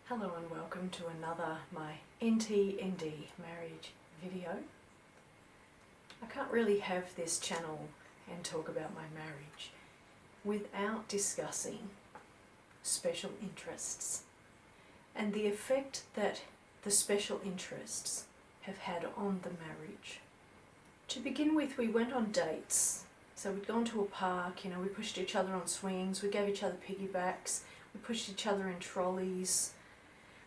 Hello and welcome to another my NTND marriage video. I can't really have this channel and talk about my marriage without discussing special interests and the effect that the special interests have had on the marriage. To begin with, we went on dates. So we'd gone to a park, we pushed each other on swings, we gave each other piggybacks, we pushed each other in trolleys.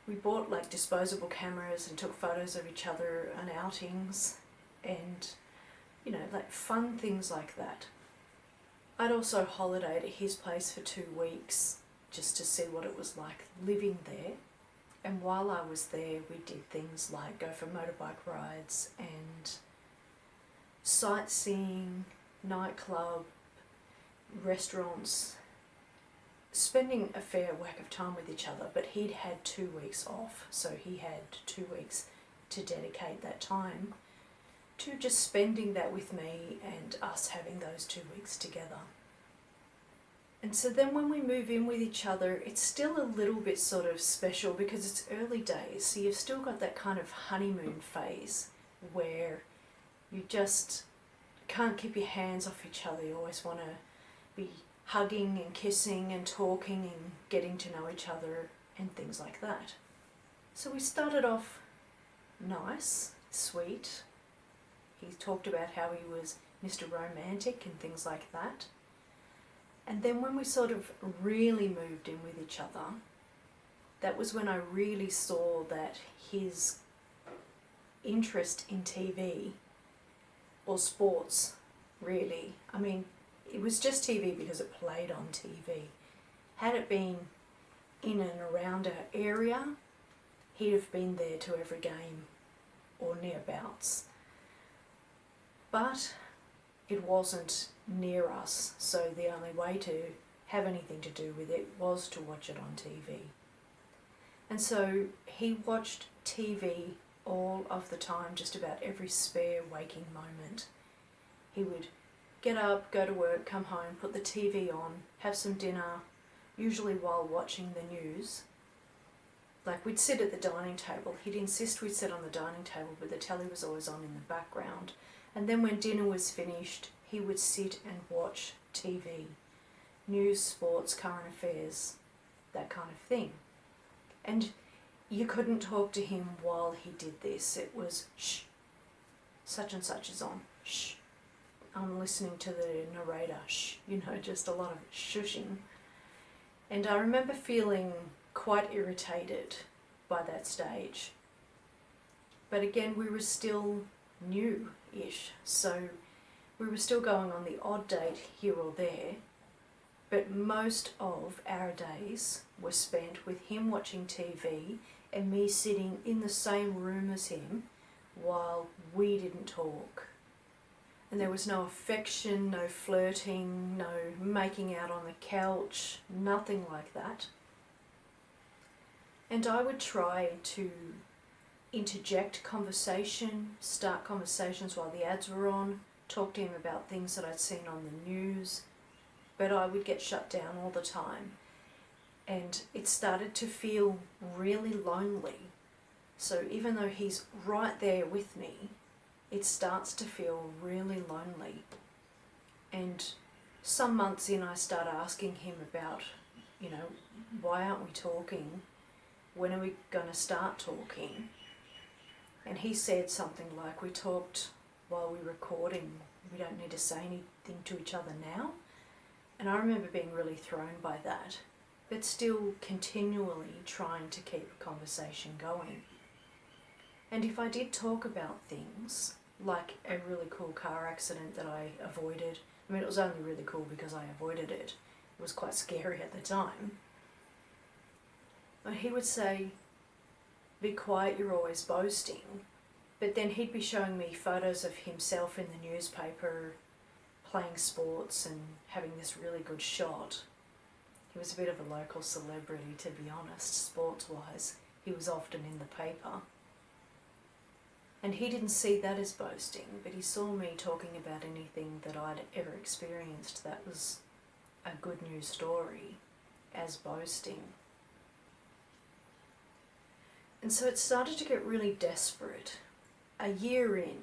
We bought disposable cameras and took photos of each other on outings and, fun things like that. I'd also holidayed at his place for 2 weeks just to see what it was like living there. And while I was there, we did things like go for motorbike rides and sightseeing, nightclub, restaurants, spending a fair whack of time with each other. But he'd had 2 weeks off, so he had 2 weeks to dedicate that time to just spending that with me and us having those 2 weeks together. And so then when we move in with each other, it's still a little bit sort of special because it's early days, so you've still got that kind of honeymoon phase where you just can't keep your hands off each other. You always want to be hugging and kissing and talking and getting to know each other and things like that. So we started off nice, sweet. He talked about how he was Mr. Romantic and things like that. And then when we sort of really moved in with each other, that was when I really saw that his interest in TV or sports, really, it was just TV because it played on TV. Had it been in and around our area, he'd have been there to every game or nearabouts. But it wasn't near us, so the only way to have anything to do with it was to watch it on TV. And so he watched TV all of the time, just about every spare waking moment. He would get up, go to work, come home, put the TV on, have some dinner, usually while watching the news. We'd sit at the dining table. He'd insist we'd sit on the dining table, but the telly was always on in the background. And then when dinner was finished, he would sit and watch TV. News, sports, current affairs, that kind of thing. And you couldn't talk to him while he did this. It was, shh, such and such is on, shh. I'm listening to the narrator, shh, just a lot of shushing. And I remember feeling quite irritated by that stage. But again, we were still new-ish, so we were still going on the odd date here or there, but most of our days were spent with him watching TV and me sitting in the same room as him while we didn't talk. And there was no affection, no flirting, no making out on the couch, nothing like that. And I would try to interject conversation, start conversations while the ads were on, talk to him about things that I'd seen on the news, but I would get shut down all the time. And it started to feel really lonely. So even though he's right there with me, it starts to feel really lonely. And some months in, I start asking him about, why aren't we talking? When are we going to start talking? And he said something like, we talked while we were recording, we don't need to say anything to each other now. And I remember being really thrown by that, but still continually trying to keep a conversation going. And if I did talk about things, like a really cool car accident that I avoided, it was only really cool because I avoided it. It was quite scary at the time. But he would say, be quiet, you're always boasting. But then he'd be showing me photos of himself in the newspaper, playing sports and having this really good shot. He was a bit of a local celebrity, to be honest, sports-wise. He was often in the paper. And he didn't see that as boasting, but he saw me talking about anything that I'd ever experienced that was a good news story as boasting. And so it started to get really desperate. A year in,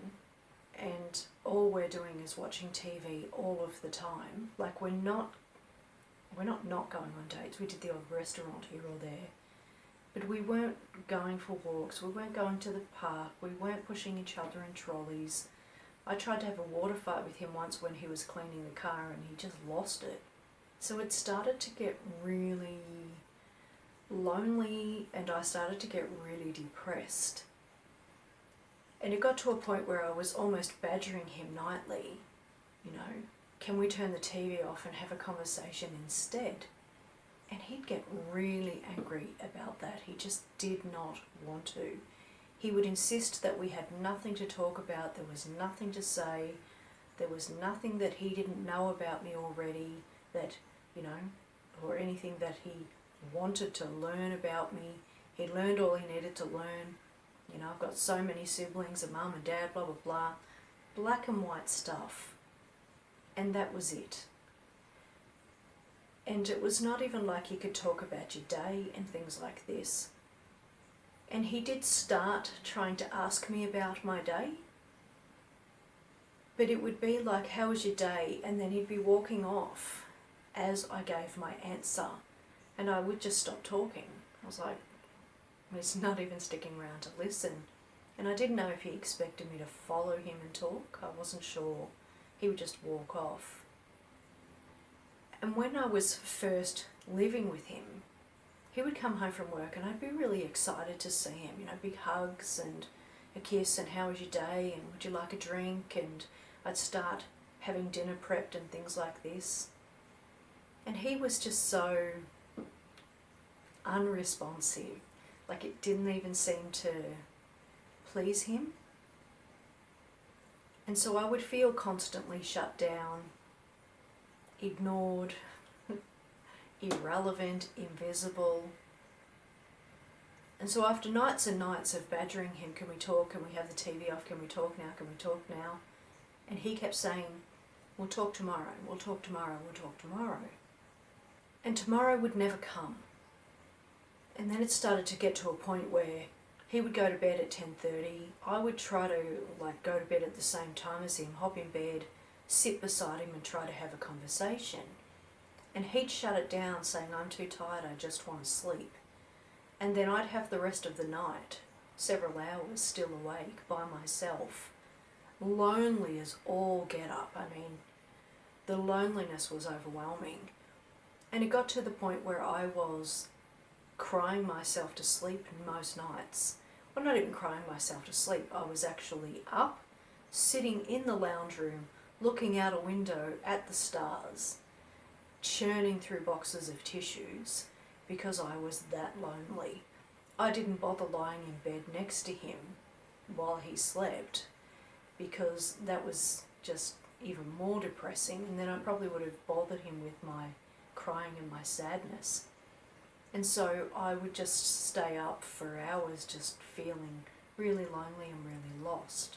and all we're doing is watching TV all of the time. Like, we're not going on dates. We did the odd restaurant here or there. But we weren't going for walks. We weren't going to the park. We weren't pushing each other in trolleys. I tried to have a water fight with him once when he was cleaning the car and he just lost it. So it started to get really lonely and I started to get really depressed. And it got to a point where I was almost badgering him nightly, you know, can we turn the TV off and have a conversation instead? And he'd get really angry about that. He just did not want to. He would insist that we had nothing to talk about, there was nothing to say, there was nothing that he didn't know about me already, that, you know, or anything that he wanted to learn about me. He learned all he needed to learn. You know, I've got so many siblings, a mum and dad, blah, blah, blah. Black and white stuff. And that was it. And it was not even like you could talk about your day and things like this. And he did start trying to ask me about my day. But it would be like, how was your day? And then he'd be walking off as I gave my answer. And I would just stop talking. I was like, he's not even sticking around to listen. And I didn't know if he expected me to follow him and talk. I wasn't sure. He would just walk off. And when I was first living with him, he would come home from work and I'd be really excited to see him. You know, big hugs and a kiss and how was your day and would you like a drink? And I'd start having dinner prepped and things like this. And he was just so unresponsive. Like, it didn't even seem to please him. And so I would feel constantly shut down, ignored, irrelevant, invisible. And so after nights and nights of badgering him, can we talk, can we have the TV off, can we talk now, can we talk now? And he kept saying, we'll talk tomorrow, we'll talk tomorrow, we'll talk tomorrow. And tomorrow would never come. And then it started to get to a point where he would go to bed at 10:30. I would try to go to bed at the same time as him, hop in bed, sit beside him and try to have a conversation. And he'd shut it down saying, I'm too tired, I just want to sleep. And then I'd have the rest of the night, several hours still awake by myself, lonely as all get up. I mean, the loneliness was overwhelming. And it got to the point where I was crying myself to sleep most nights. Well, not even crying myself to sleep. I was actually up, sitting in the lounge room, looking out a window at the stars, churning through boxes of tissues because I was that lonely. I didn't bother lying in bed next to him while he slept because that was just even more depressing, and then I probably would have bothered him with my crying and my sadness. And so I would just stay up for hours just feeling really lonely and really lost.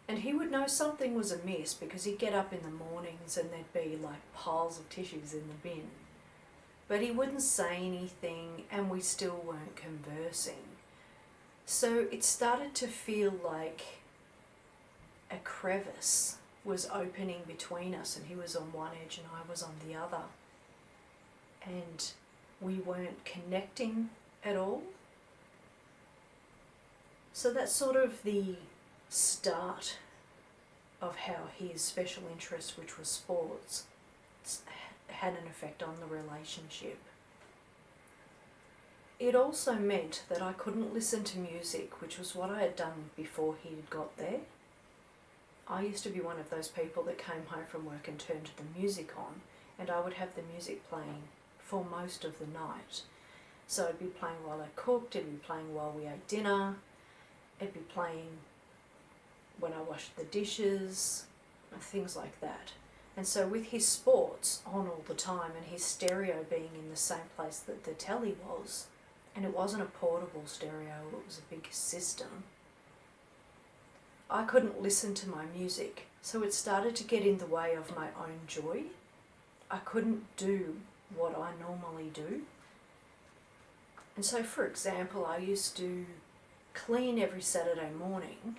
And he would know something was amiss because he'd get up in the mornings and there'd be like piles of tissues in the bin. But he wouldn't say anything and we still weren't conversing. So it started to feel like a crevice was opening between us, and he was on one edge and I was on the other. And we weren't connecting at all. So that's sort of the start of how his special interest, which was sports, had an effect on the relationship. It also meant that I couldn't listen to music, which was what I had done before he had got there. I used to be one of those people that came home from work and turned the music on, and I would have the music playing for most of the night. So it'd be playing while I cooked, it'd be playing while we ate dinner, it'd be playing when I washed the dishes, things like that. And so with his sports on all the time and his stereo being in the same place that the telly was, and it wasn't a portable stereo, it was a big system, I couldn't listen to my music. So it started to get in the way of my own joy. I couldn't do what I normally do. And so, for example, I used to clean every Saturday morning,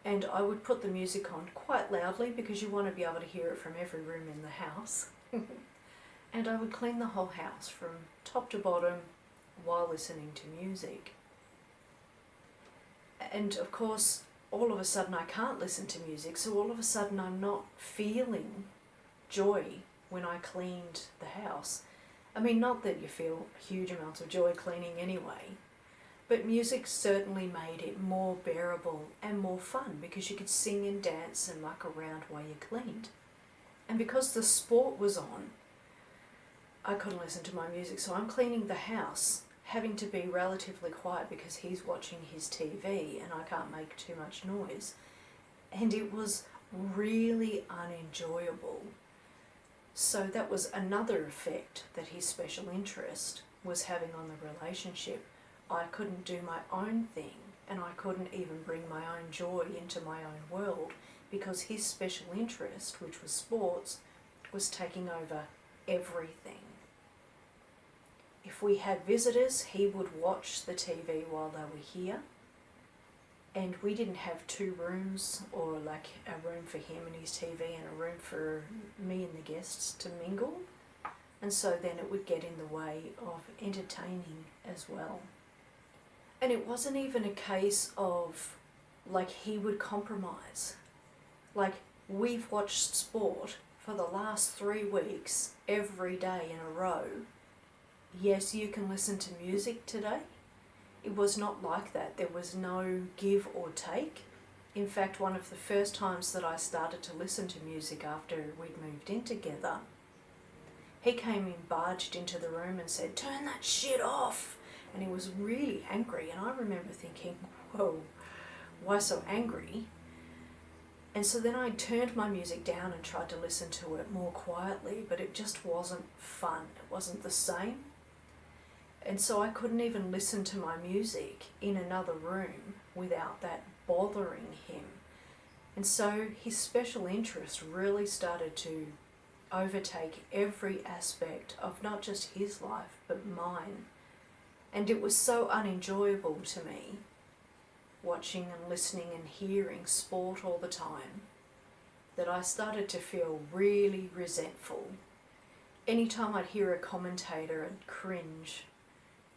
and I would put the music on quite loudly because you want to be able to hear it from every room in the house. And I would clean the whole house from top to bottom while listening to music. And of course, all of a sudden I can't listen to music, so all of a sudden I'm not feeling joy when I cleaned the house. I mean, not that you feel huge amounts of joy cleaning anyway, but music certainly made it more bearable and more fun because you could sing and dance and muck around while you cleaned. And because the sport was on, I couldn't listen to my music, so I'm cleaning the house, having to be relatively quiet because he's watching his TV and I can't make too much noise. And it was really unenjoyable. So that was another effect that his special interest was having on the relationship. I couldn't do my own thing, and I couldn't even bring my own joy into my own world because his special interest, which was sports, was taking over everything. If we had visitors, he would watch the TV while they were here, and we didn't have two rooms, or like a room for him and his TV and a room for me and the guests to mingle, and so then it would get in the way of entertaining as well. And it wasn't even a case of like he would compromise. Like, we've watched sport for the last 3 weeks every day in a row. Yes, you can listen to music today. It was not like that. There was no give or take. In fact, one of the first times that I started to listen to music after we'd moved in together, he came in, barged into the room and said, "Turn that shit off." And he was really angry. And I remember thinking, whoa, why so angry? And so then I turned my music down and tried to listen to it more quietly, but it just wasn't fun. It wasn't the same. And so I couldn't even listen to my music in another room without that bothering him. And so his special interest really started to overtake every aspect of not just his life, but mine. And it was so unenjoyable to me, watching and listening and hearing sport all the time, that I started to feel really resentful. Anytime I'd hear a commentator, I'd cringe,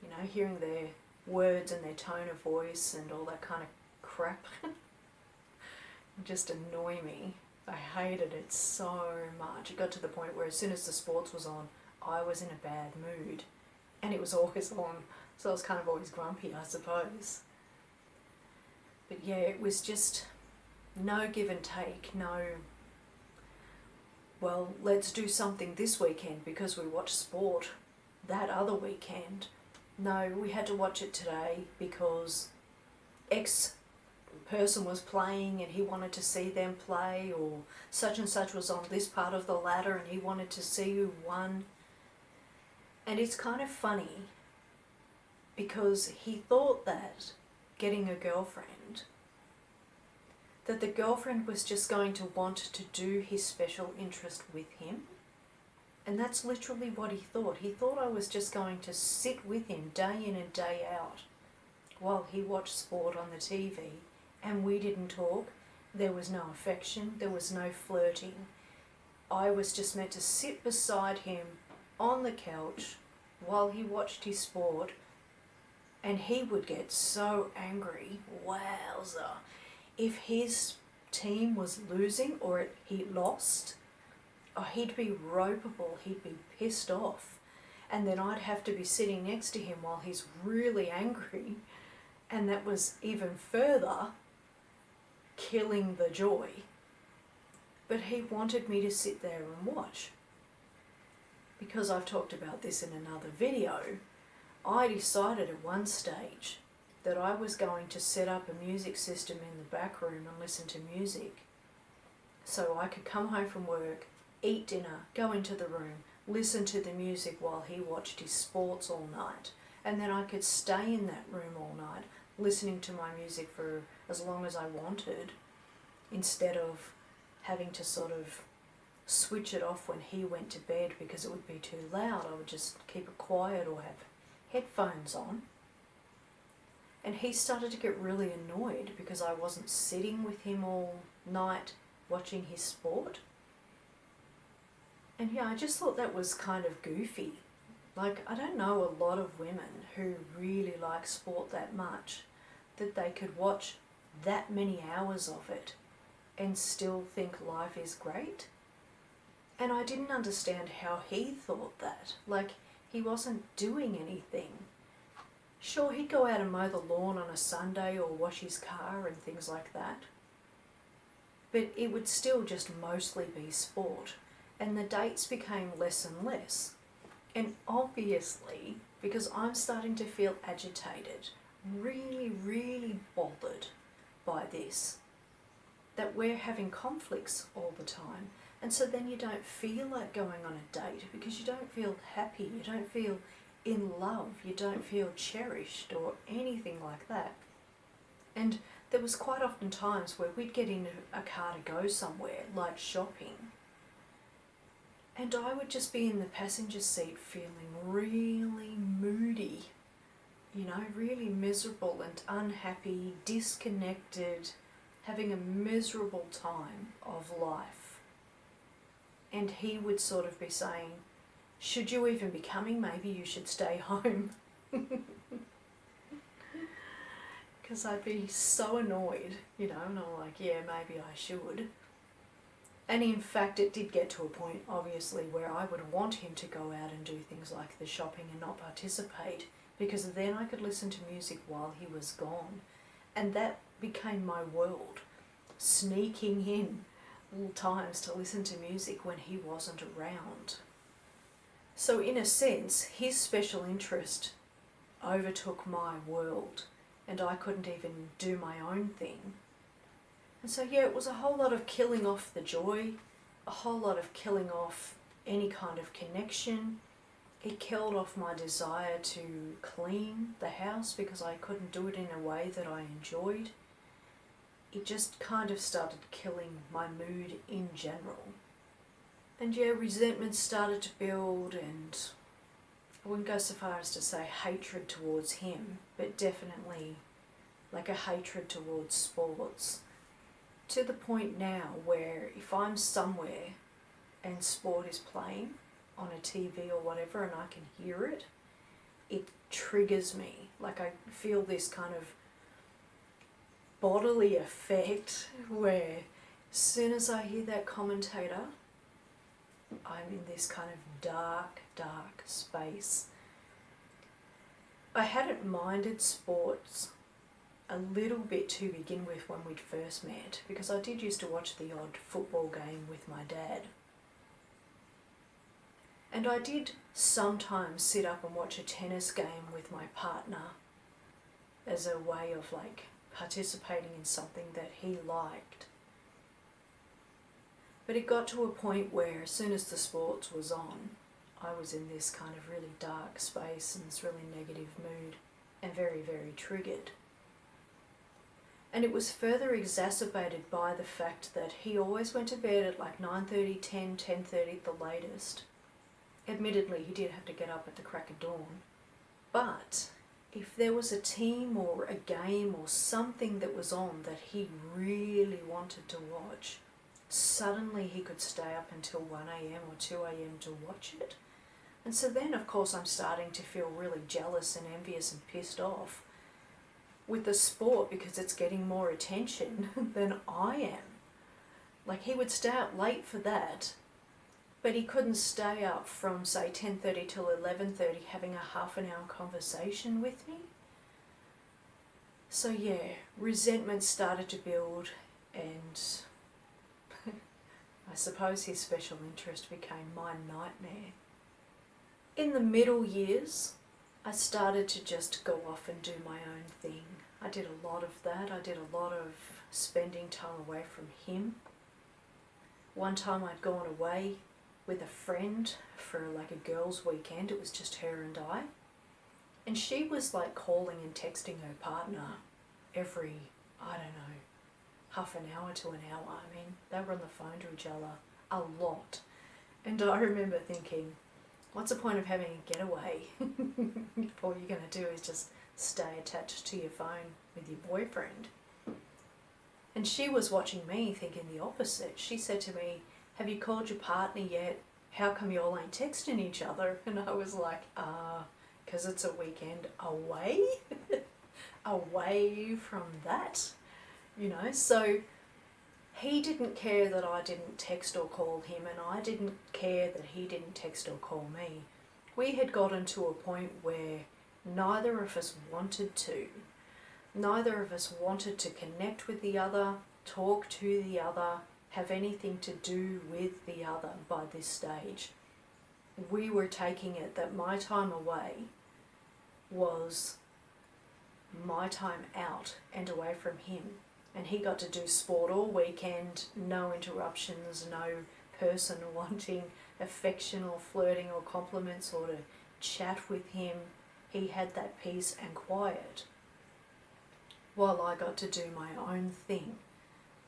you know, hearing their words and their tone of voice and all that kind of crap. It just annoy me. I hated it so much. It got to the point where as soon as the sports was on, I was in a bad mood. And it was always on, so I was kind of always grumpy, I suppose. But yeah, it was just no give and take, no, well, let's do something this weekend because we watched sport that other weekend. No, we had to watch it today because X person was playing and he wanted to see them play, or such and such was on this part of the ladder and he wanted to see who won. And it's kind of funny because he thought that getting a girlfriend, that the girlfriend was just going to want to do his special interest with him. And that's literally what he thought. He thought I was just going to sit with him day in and day out while he watched sport on the TV, and we didn't talk. There was no affection, there was no flirting. I was just meant to sit beside him on the couch while he watched his sport, and he would get so angry, wowza. If his team was losing or he lost, oh, he'd be ropeable, he'd be pissed off. And then I'd have to be sitting next to him while he's really angry, and that was even further killing the joy. But he wanted me to sit there and watch. Because I've talked about this in another video, I decided at one stage that I was going to set up a music system in the back room and listen to music. So I could come home from work, eat dinner, go into the room, listen to the music while he watched his sports all night. And then I could stay in that room all night, listening to my music for as long as I wanted, instead of having to sort of switch it off when he went to bed because it would be too loud. I would just keep it quiet or have headphones on. And he started to get really annoyed because I wasn't sitting with him all night watching his sport. And yeah, I just thought that was kind of goofy. Like, I don't know a lot of women who really like sport that much that they could watch that many hours of it and still think life is great. And I didn't understand how he thought that. Like, he wasn't doing anything. Sure, he'd go out and mow the lawn on a Sunday or wash his car and things like that. But it would still just mostly be sport. And the dates became less and less. And obviously, because I'm starting to feel agitated, really, really bothered by this, that we're having conflicts all the time. And so then you don't feel like going on a date because you don't feel happy, you don't feel in love, you don't feel cherished or anything like that. And there was quite often times where we'd get in a car to go somewhere, like shopping, and I would just be in the passenger seat feeling really moody, you know, really miserable and unhappy, disconnected, having a miserable time of life. And he would sort of be saying, should you even be coming? Maybe you should stay home. Because I'd be so annoyed, you know, and I'm like, yeah, maybe I should. And in fact, it did get to a point, obviously, where I would want him to go out and do things like the shopping and not participate, because then I could listen to music while he was gone. And that became my world, sneaking in little times to listen to music when he wasn't around. So in a sense, his special interest overtook my world, and I couldn't even do my own thing. And so yeah, it was a whole lot of killing off the joy, a whole lot of killing off any kind of connection. It killed off my desire to clean the house because I couldn't do it in a way that I enjoyed. It just kind of started killing my mood in general. And yeah, resentment started to build, and I wouldn't go so far as to say hatred towards him, but definitely like a hatred towards sports. To the point now where if I'm somewhere and sport is playing on a TV or whatever and I can hear it, it triggers me. Like I feel this kind of bodily effect where as soon as I hear that commentator, I'm in this kind of dark, dark space. I hadn't minded sports a little bit to begin with when we'd first met, because I did used to watch the odd football game with my dad. And I did sometimes sit up and watch a tennis game with my partner as a way of like participating in something that he liked. But it got to a point where as soon as the sports was on, I was in this kind of really dark space and this really negative mood and very, very triggered. And it was further exacerbated by the fact that he always went to bed at like 9:30, 10, 10:30 at the latest. Admittedly, he did have to get up at the crack of dawn. But if there was a team or a game or something that was on that he really wanted to watch, suddenly he could stay up until 1 a.m. or 2 a.m. to watch it. And so then, of course, I'm starting to feel really jealous and envious and pissed off with the sport because it's getting more attention than I am. Like, he would stay up late for that, but he couldn't stay up from, say, 10:30 till 11:30 having a half an hour conversation with me. So yeah, resentment started to build, and I suppose his special interest became my nightmare. In the middle years, I started to just go off and do my own thing. I did a lot of that. I did a lot of spending time away from him. One time I'd gone away with a friend for like a girls' weekend. It was just her and I. And she was like calling and texting her partner every, I don't know, half an hour to an hour. I mean, they were on the phone to each other a lot. And I remember thinking, what's the point of having a getaway if all you're going to do is just stay attached to your phone with your boyfriend. And she was watching me thinking the opposite. She said to me, have you called your partner yet? How come you all ain't texting each other? And I was like, because it's a weekend away, away from that, you know. So he didn't care that I didn't text or call him, and I didn't care that he didn't text or call me. We had gotten to a point where neither of us wanted to. Neither of us wanted to connect with the other, talk to the other, have anything to do with the other by this stage. We were taking it that my time away was my time out and away from him. And he got to do sport all weekend, no interruptions, no person wanting affection or flirting or compliments or to chat with him. He had that peace and quiet while I got to do my own thing.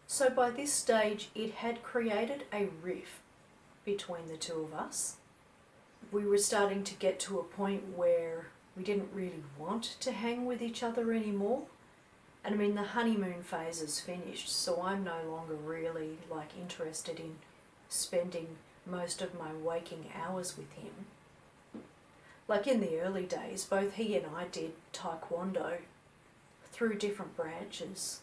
So by this stage, it had created a rift between the two of us. We were starting to get to a point where we didn't really want to hang with each other anymore. And I mean, the honeymoon phase is finished, so I'm no longer really interested in spending most of my waking hours with him. Like in the early days, both he and I did taekwondo through different branches.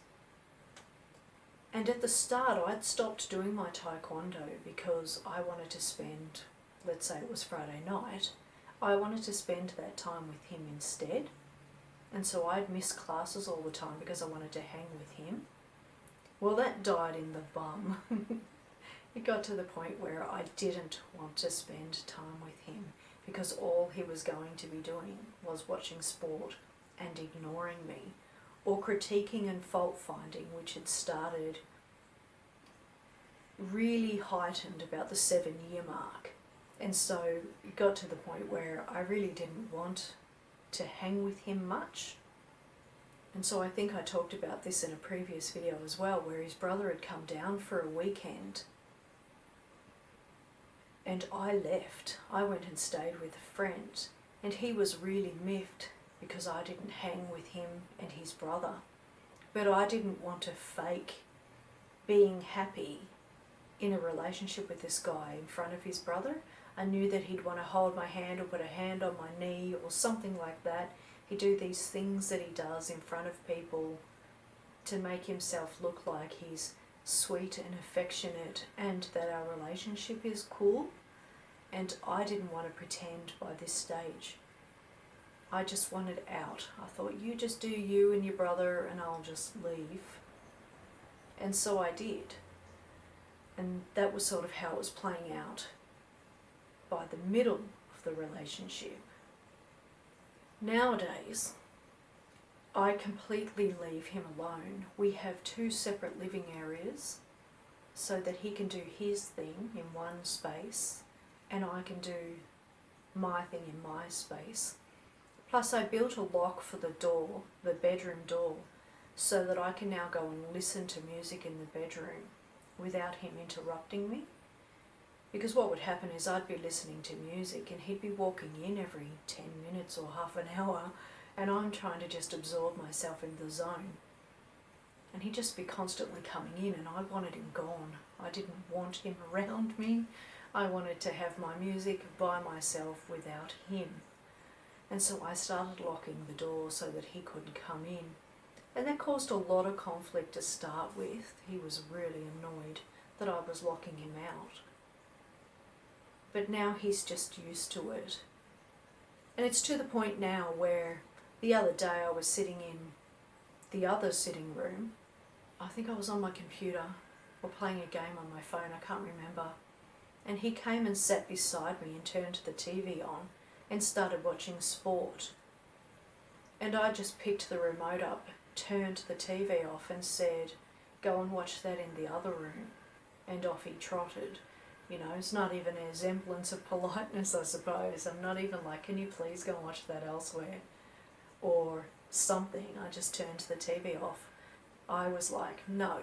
And at the start, I'd stopped doing my taekwondo because I wanted to spend, let's say it was Friday night, I wanted to spend that time with him instead. And so I'd miss classes all the time because I wanted to hang with him. Well, that died in the bum. It got to the point where I didn't want to spend time with him because all he was going to be doing was watching sport and ignoring me, or critiquing and fault finding, which had started really heightened about the 7-year mark. And so it got to the point where I really didn't want to hang with him much. And so I think I talked about this in a previous video as well, where his brother had come down for a weekend and I left. I went and stayed with a friend, and he was really miffed because I didn't hang with him and his brother. But I didn't want to fake being happy in a relationship with this guy in front of his brother. I knew that he'd want to hold my hand or put a hand on my knee or something like that. He'd do these things that he does in front of people to make himself look like he's sweet and affectionate and that our relationship is cool. And I didn't want to pretend by this stage. I just wanted out. I thought, you just do you and your brother and I'll just leave. And so I did. And that was sort of how it was playing out by the middle of the relationship. Nowadays, I completely leave him alone. We have 2 separate living areas so that he can do his thing in one space and I can do my thing in my space. Plus I built a lock for the door, the bedroom door, so that I can now go and listen to music in the bedroom without him interrupting me. Because what would happen is I'd be listening to music and he'd be walking in every 10 minutes or half an hour and I'm trying to just absorb myself in the zone. And he'd just be constantly coming in and I wanted him gone. I didn't want him around me. I wanted to have my music by myself without him. And so I started locking the door so that he couldn't come in. And that caused a lot of conflict to start with. He was really annoyed that I was locking him out. But now he's just used to it. And it's to the point now where the other day I was sitting in the other sitting room. I think I was on my computer or playing a game on my phone, I can't remember. And he came and sat beside me and turned the TV on and started watching sport. And I just picked the remote up, turned the TV off and said, go and watch that in the other room. And off he trotted. You know, it's not even a semblance of politeness, I suppose. I'm not even like, can you please go and watch that elsewhere? Or something. I just turned the TV off. I was like, no,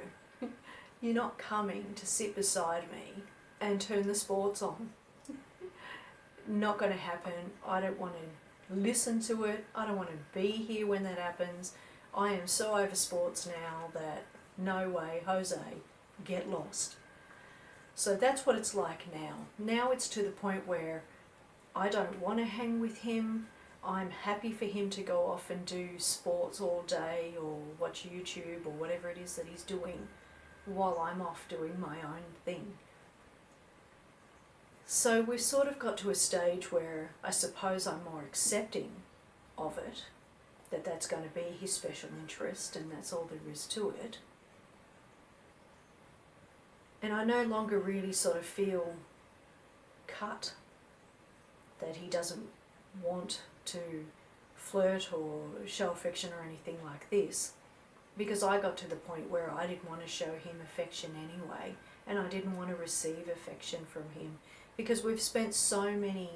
you're not coming to sit beside me and turn the sports on. Not going to happen. I don't want to listen to it. I don't want to be here when that happens. I am so over sports now that no way, Jose, get lost. So that's what it's like now. Now it's to the point where I don't want to hang with him. I'm happy for him to go off and do sports all day or watch YouTube or whatever it is that he's doing while I'm off doing my own thing. So we've sort of got to a stage where I suppose I'm more accepting of it, that that's going to be his special interest and that's all there is to it. And I no longer really sort of feel cut that he doesn't want to flirt or show affection or anything like this, because I got to the point where I didn't want to show him affection anyway, and I didn't want to receive affection from him, because we've spent so many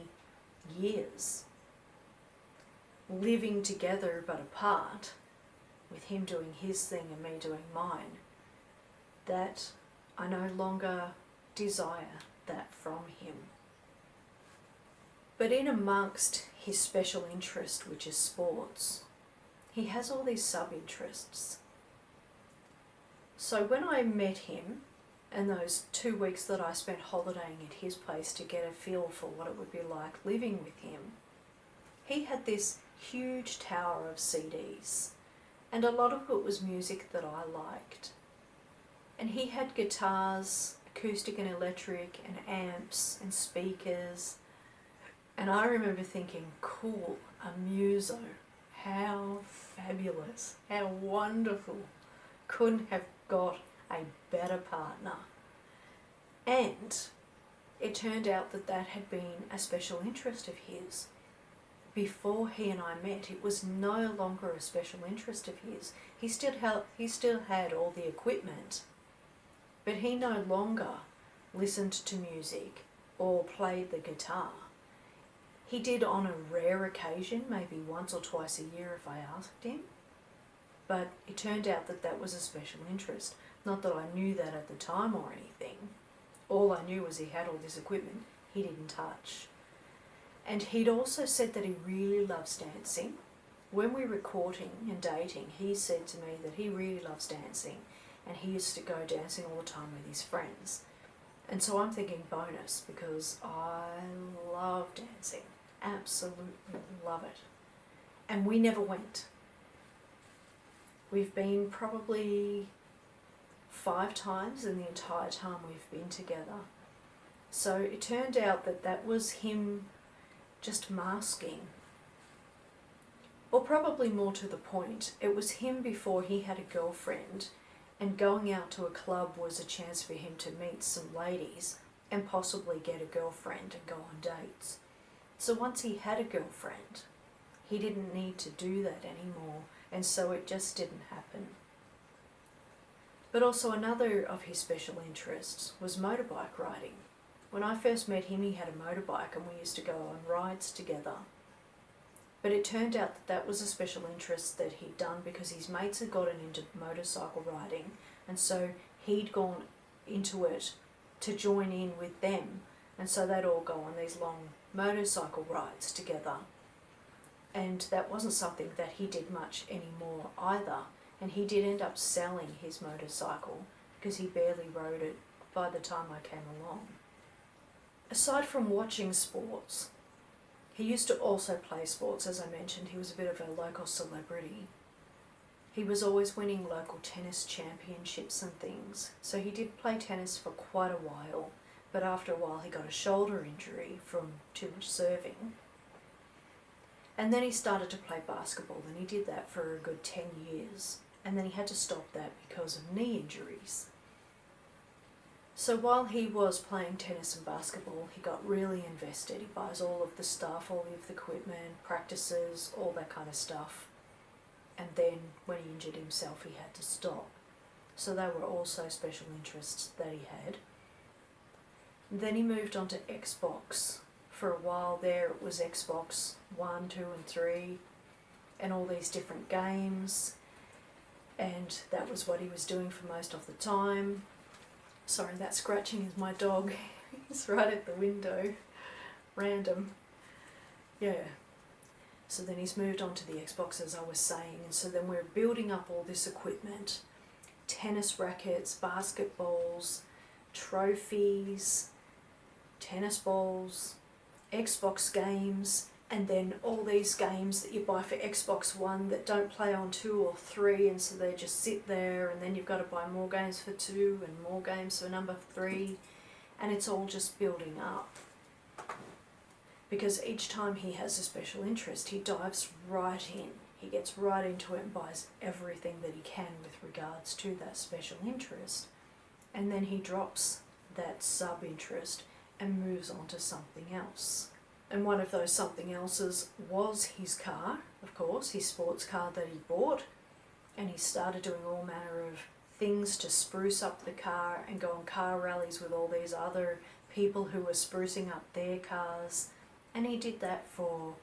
years living together but apart, with him doing his thing and me doing mine, that I no longer desire that from him. But in amongst his special interest, which is sports, he has all these sub-interests. So when I met him, and those 2 weeks that I spent holidaying at his place to get a feel for what it would be like living with him, he had this huge tower of CDs, and a lot of it was music that I liked. And he had guitars, acoustic and electric, and amps and speakers. And I remember thinking, cool, a muso, how fabulous, how wonderful. Couldn't have got a better partner. And it turned out that that had been a special interest of his. Before he and I met, it was no longer a special interest of his. He still had all the equipment, but he no longer listened to music or played the guitar. He did on a rare occasion, maybe once or twice a year if I asked him, but it turned out that that was a special interest. Not that I knew that at the time or anything. All I knew was he had all this equipment he didn't touch. And he'd also said that he really loves dancing. When we were courting and dating, he said to me that he really loves dancing, and he used to go dancing all the time with his friends. And so I'm thinking bonus, because I love dancing. Absolutely love it. And we never went. We've been probably 5 times in the entire time we've been together. So it turned out that that was him just masking. Or probably more to the point, it was him before he had a girlfriend, and going out to a club was a chance for him to meet some ladies and possibly get a girlfriend and go on dates. So once he had a girlfriend, he didn't need to do that anymore, and so it just didn't happen. But also another of his special interests was motorbike riding. When I first met him, he had a motorbike and we used to go on rides together. But it turned out that that was a special interest that he'd done because his mates had gotten into motorcycle riding, and so he'd gone into it to join in with them, and so they'd all go on these long motorcycle rides together. And that wasn't something that he did much anymore either, and he did end up selling his motorcycle because he barely rode it by the time I came along. Aside from watching sports, he used to also play sports. As I mentioned, he was a bit of a local celebrity. He was always winning local tennis championships and things, so he did play tennis for quite a while, but after a while he got a shoulder injury from too much serving. And then he started to play basketball, and he did that for a good 10 years, and then he had to stop that because of knee injuries. So while he was playing tennis and basketball, he got really invested. He buys all of the stuff, all of the equipment, practices, all that kind of stuff. And then when he injured himself, he had to stop. So they were also special interests that he had. And then he moved on to Xbox. For a while there, it was Xbox 1, 2 and 3, and all these different games. And that was what he was doing for most of the time. Sorry, that scratching is my dog. He's right at the window. Random. Yeah. So then he's moved on to the Xbox, as I was saying, and so then we're building up all this equipment, tennis rackets, basketballs, trophies, tennis balls, Xbox games, and then all these games that you buy for Xbox One that don't play on 2 or 3, and so they just sit there, and then you've got to buy more games for 2 and more games for number 3, and it's all just building up. Because each time he has a special interest, he dives right in. He gets right into it and buys everything that he can with regards to that special interest. And then he drops that sub-interest and moves on to something else. And one of those something else's was his car, of course, his sports car that he bought. And he started doing all manner of things to spruce up the car and go on car rallies with all these other people who were sprucing up their cars. And he did that for,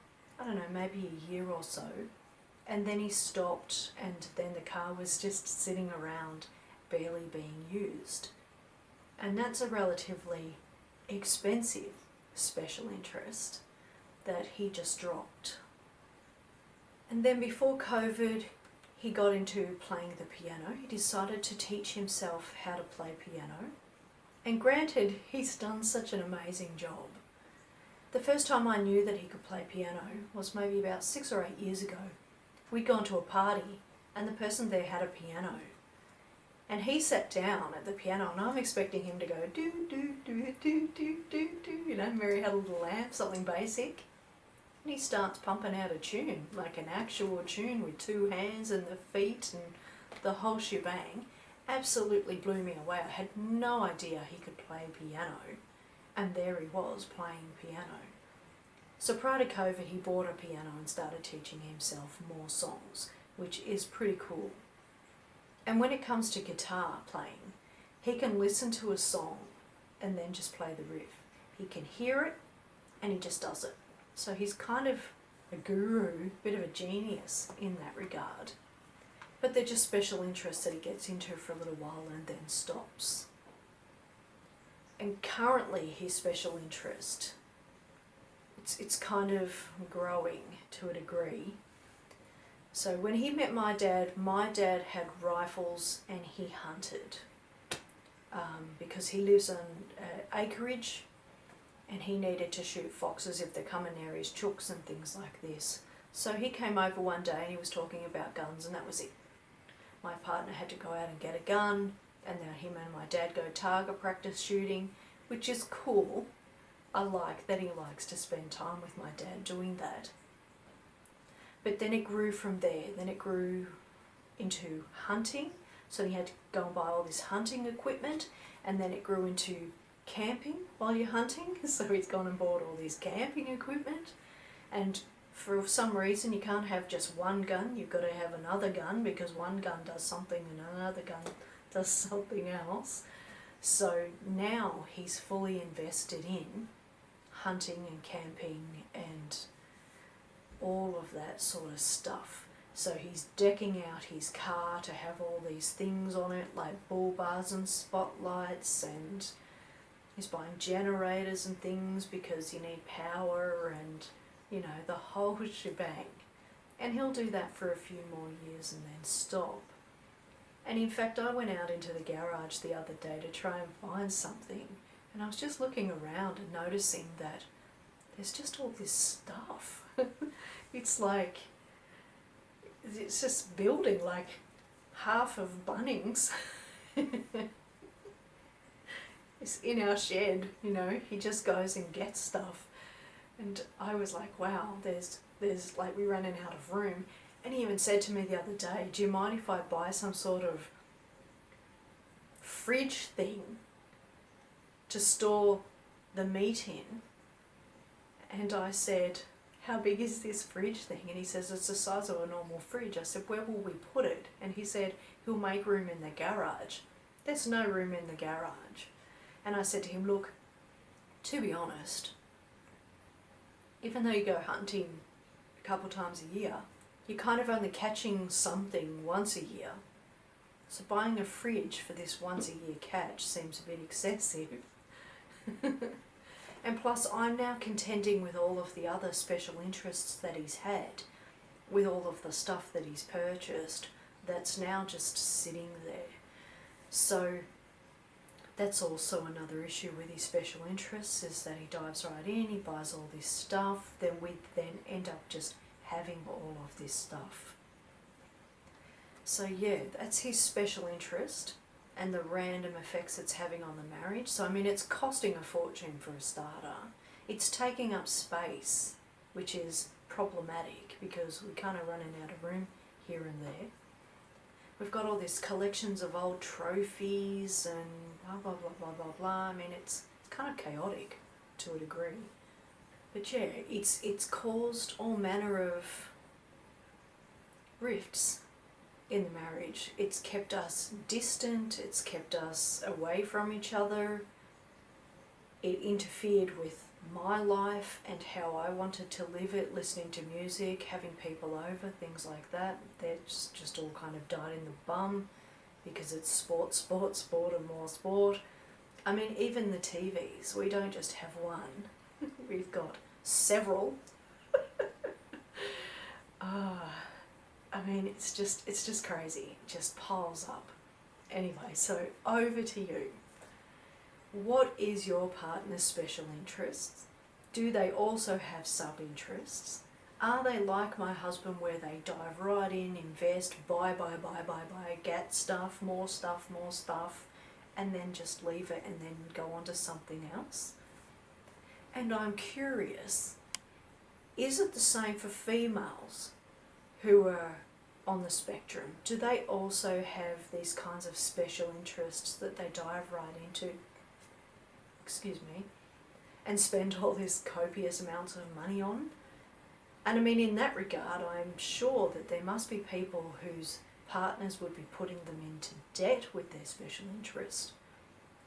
I don't know, maybe a year or so. And then he stopped, and then the car was just sitting around, barely being used. And that's a relatively expensive special interest that he just dropped. And then before COVID, he got into playing the piano. He decided to teach himself how to play piano. And granted, he's done such an amazing job. The first time I knew that he could play piano was maybe about 6 or 8 years ago. We'd gone to a party and the person there had a piano. And he sat down at the piano and I'm expecting him to go do, do, do, do, do, do, do, you know, Mary Had a Little Lamb, something basic. And he starts pumping out a tune, like an actual tune with 2 hands and the feet and the whole shebang. Absolutely blew me away. I had no idea he could play piano. And there he was playing piano. So prior to COVID, he bought a piano and started teaching himself more songs, which is pretty cool. And when it comes to guitar playing, he can listen to a song and then just play the riff. He can hear it and he just does it. So he's kind of a guru, bit of a genius in that regard. But they're just special interests that he gets into for a little while and then stops. And currently his special interest, it's kind of growing to a degree. So when he met my dad had rifles and he hunted. Because he lives on acreage and he needed to shoot foxes if they're coming near his chooks and things like this. So he came over one day and he was talking about guns and that was it. My partner had to go out and get a gun, and then him and my dad go target practice shooting, which is cool. I like that he likes to spend time with my dad doing that. But then it grew from there. Then it grew into hunting. So he had to go and buy all this hunting equipment, and then it grew into camping while you're hunting. So he's gone and bought all this camping equipment. And for some reason you can't have just one gun. You've got to have another gun because one gun does something and another gun does something else. So now he's fully invested in hunting and camping and all of that sort of stuff. So he's decking out his car to have all these things on it, like bull bars and spotlights, and he's buying generators and things because you need power and, you know, the whole shebang. And he'll do that for a few more years and then stop. And in fact, I went out into the garage the other day to try and find something, and I was just looking around and noticing that there's just all this stuff. It's like, it's just building like half of Bunnings. It's in our shed, you know, he just goes and gets stuff. And I was like, wow, there's like, we're running out of room. And he even said to me the other day, do you mind if I buy some sort of fridge thing to store the meat in? And I said, how big is this fridge thing? And he says, it's the size of a normal fridge. I said, where will we put it? And he said, he'll make room in the garage. There's no room in the garage. And I said to him, look, to be honest, even though you go hunting a couple times a year, you're kind of only catching something once a year. So buying a fridge for this once a year catch seems a bit excessive. And plus I'm now contending with all of the other special interests that he's had, with all of the stuff that he's purchased that's now just sitting there. So that's also another issue with his special interests, is that he dives right in, he buys all this stuff, then we then end up just having all of this stuff. So yeah, that's his special interest and the random effects it's having on the marriage. So I mean, it's costing a fortune for a starter. It's taking up space, which is problematic because we're kind of running out of room here and there. We've got all these collections of old trophies and blah, blah, blah, blah, blah, blah. I mean, it's kind of chaotic to a degree. But yeah, it's caused all manner of rifts in the marriage. It's kept us distant, it's kept us away from each other. It interfered with my life and how I wanted to live it, listening to music, having people over, things like that. That's just all kind of died in the bum because it's sport, sport, sport and more sport. I mean, even the TVs, we don't just have one, we've got several. I mean, it's just crazy, it just piles up. Anyway, so over to you. What is your partner's special interests? Do they also have sub-interests? Are they like my husband where they dive right in, invest, buy, get stuff, more stuff, and then just leave it and then go on to something else? And I'm curious, is it the same for females who are on the spectrum? Do they also have these kinds of special interests that they dive right into, and spend all this copious amounts of money on? And I mean, in that regard, I'm sure that there must be people whose partners would be putting them into debt with their special interest.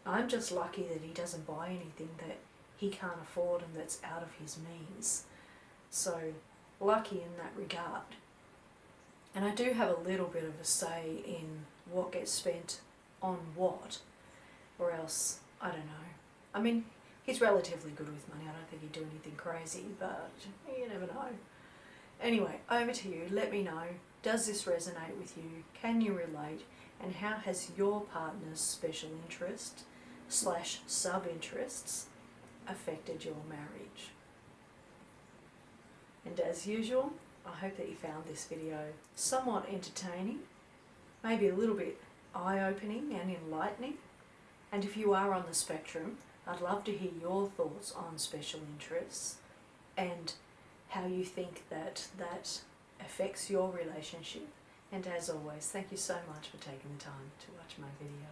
I'm just lucky that he doesn't buy anything that he can't afford and that's out of his means. So, lucky in that regard. And I do have a little bit of a say in what gets spent on what, or else, I don't know. I mean, he's relatively good with money. I don't think he'd do anything crazy, but you never know. Anyway, over to you. Let me know. Does this resonate with you? Can you relate? And how has your partner's special interest / sub-interests affected your marriage? And as usual, I hope that you found this video somewhat entertaining, maybe a little bit eye-opening and enlightening. And if you are on the spectrum, I'd love to hear your thoughts on special interests and how you think that affects your relationship. And as always, thank you so much for taking the time to watch my video.